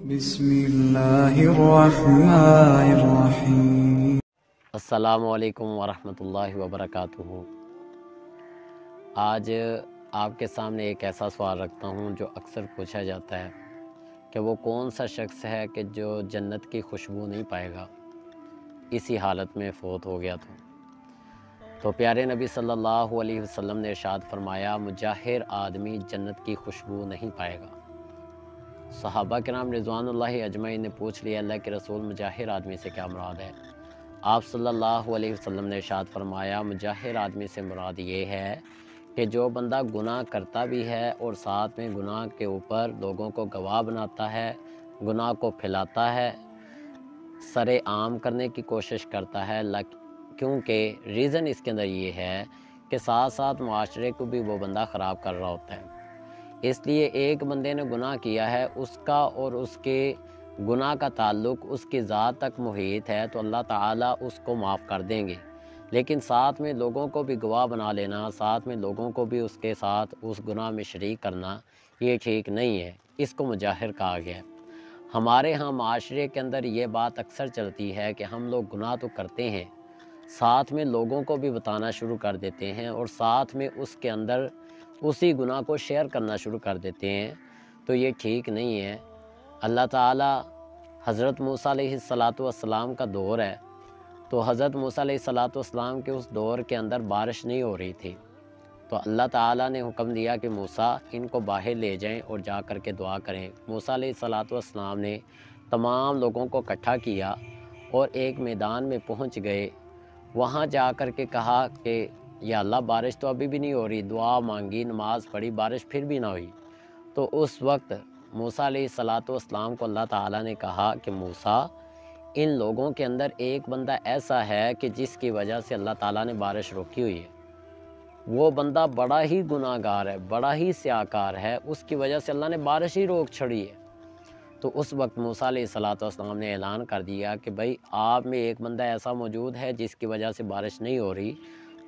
बिस्मिल्लाहिर्रहमानिर्रहीम। अस्सलामुअलैकुम वरहमतुल्लाहि वबरकातुहू। आज आपके सामने एक ऐसा सवाल रखता हूँ जो अक्सर पूछा जाता है कि वो कौन सा शख्स है कि जो जन्नत की खुशबू नहीं पाएगा इसी हालत में फ़ौत हो गया तो प्यारे नबी सल्लल्लाहु अलैहि वसल्लम ने इरशाद फरमाया, मुजाहिर आदमी जन्नत की खुशबू नहीं पाएगा। सहाबा किराम रिज़वानुल्लाहि अजमईन ने पूछ लिया, अल्लाह के रसूल मुजाहिर आदमी से क्या मुराद है? आप सल्लल्लाहु अलैहि वसल्लम ने इरशाद फरमाया, मुजाहिर आदमी से मुराद ये है कि जो बंदा गुनाह करता भी है और साथ में गुनाह के ऊपर लोगों को गवाह बनाता है, गुनाह को फैलाता है, सरे आम करने की कोशिश करता है। क्योंकि रीज़न इसके अंदर ये है कि साथ साथ मुआशरे को भी वो बंदा ख़राब कर रहा होता है। इसलिए एक बंदे ने गुनाह किया है, उसका और उसके गुनाह का ताल्लुक़ उसकी ज़ात तक मुहीत है तो अल्लाह ताला उसको माफ़ कर देंगे। लेकिन साथ में लोगों को भी गवाह बना लेना, साथ में लोगों को भी उसके साथ उस गुनाह में शरीक करना, ये ठीक नहीं है। इसको मुजाहिर कहा गया है। हमारे यहाँ माशरे के अंदर ये बात अक्सर चलती है कि हम लोग गुनाह तो करते हैं, साथ में लोगों को भी बताना शुरू कर देते हैं और साथ में उसके अंदर उसी गुनाह को शेयर करना शुरू कर देते हैं, तो ये ठीक नहीं है। अल्लाह ताला हज़रत मूसा अलैहिस्सलातु वस्सलाम का दौर है, तो हज़रत मूसा अलैहिस्सलातु वस्सलाम के उस दौर के अंदर बारिश नहीं हो रही थी, तो अल्लाह ताला ने हुक्म दिया कि मूसा इनको बाहर ले जाएं और जा कर के दुआ करें। मूसा अलैहिस्सलातु वस्सलाम ने तमाम लोगों को इकट्ठा किया और एक मैदान में पहुंच गए। वहां जा कर के कहा कि या अल्लाह बारिश तो अभी भी नहीं हो रही, दुआ मांगी, नमाज़ पढ़ी, बारिश फिर भी ना हुई। तो उस वक्त मूसा अलैहिस्सलातु वस्सलाम को अल्लाह ताला ने कहा कि मूसा, इन लोगों के अंदर एक बंदा ऐसा है कि जिसकी वजह से अल्लाह ताला ने बारिश रोकी हुई है। वो बंदा बड़ा ही गुनाहगार है, बड़ा ही स्याकार है, उसकी वजह से अल्लाह ने बारिश ही रोक छड़ी है। तो उस वक्त मूसा अलैहिस्सलातु वस्सलाम ने ऐलान कर दिया कि भाई आप में एक बंदा ऐसा मौजूद है जिसकी वजह से बारिश नहीं हो रही,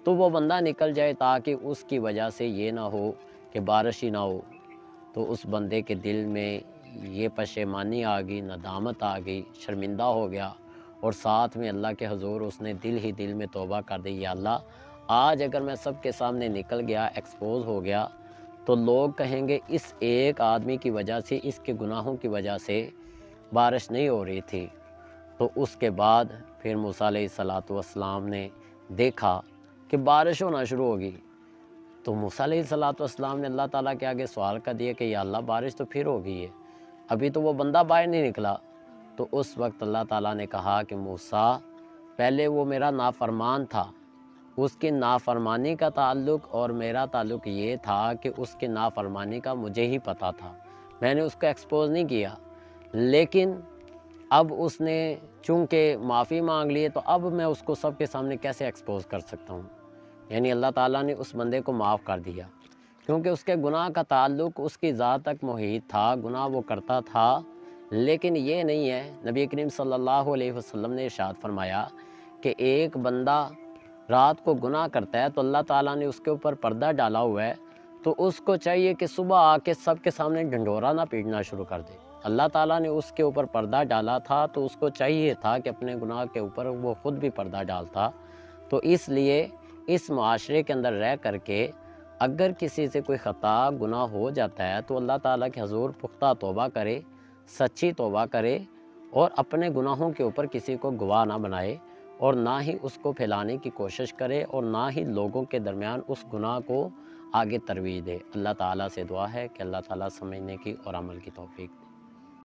तो वो बंदा निकल जाए ताकि उसकी वजह से ये ना हो कि बारिश ही ना हो। तो उस बंदे के दिल में ये पशेमानी आ गई, नदामत आ गई, शर्मिंदा हो गया और साथ में अल्लाह के हुज़ूर उसने दिल ही दिल में तौबा कर दी, या अल्लाह आज अगर मैं सबके सामने निकल गया, एक्सपोज हो गया, तो लोग कहेंगे इस एक आदमी की वजह से, इसके गुनाहों की वजह से बारिश नहीं हो रही थी। तो उसके बाद फिर मूसा अलैहिस्सलातु वस्सलाम ने देखा कि बारिश होना शुरू होगी। तो मूसा अलैहिस्सलातु वस्सलाम ने अल्लाह ताला के आगे सवाल कर दिया कि या अल्लाह बारिश तो फिर हो गई है, अभी तो वो बंदा बाहर नहीं निकला। तो उस वक्त अल्लाह ताला ने कहा कि मूसा, पहले वो मेरा नाफरमान था, उसकी नाफरमानी का ताल्लुक़ और मेरा ताल्लुक़ ये था कि उसकी नाफरमानी का मुझे ही पता था, मैंने उसको एक्सपोज़ नहीं किया। लेकिन अब उसने चूँकि माफ़ी मांग ली है, तो अब मैं उसको सबके सामने कैसे एक्सपोज़ कर सकता हूँ। यानी अल्लाह ताला ने उस बंदे को माफ़ कर दिया, क्योंकि उसके गुनाह का ताल्लुक़ उसकी ज़ात तक मुहीत था, गुनाह वो करता था। लेकिन ये नहीं है, नबी करीम सल्लल्लाहु अलैहि वसल्लम ने इरशाद फरमाया कि एक बंदा रात को गुनाह करता है तो अल्लाह ताला ने उसके ऊपर पर्दा डाला हुआ है, तो उसको चाहिए कि सुबह आके सबके सामने ढंढोरा ना पीटना शुरू कर दे। अल्लाह ताला ने उसके ऊपर पर्दा डाला था, तो उसको चाहिए था कि अपने गुनाह के ऊपर वो ख़ुद भी पर्दा डालता। तो इसलिए इस माशरे के अंदर रह करके अगर किसी से कोई ख़ता गुनाह हो जाता है तो अल्लाह ताला के हुज़ूर पुख्ता तौबा करे, सच्ची तौबा करे और अपने गुनाहों के ऊपर किसी को गवाह ना बनाए और ना ही उसको फैलाने की कोशिश करे और ना ही लोगों के दरमियान उस गुनाह को आगे तरवीज दे। अल्लाह ताला से दुआ है कि अल्लाह ताला समझने की और अमल की तौफीक दे।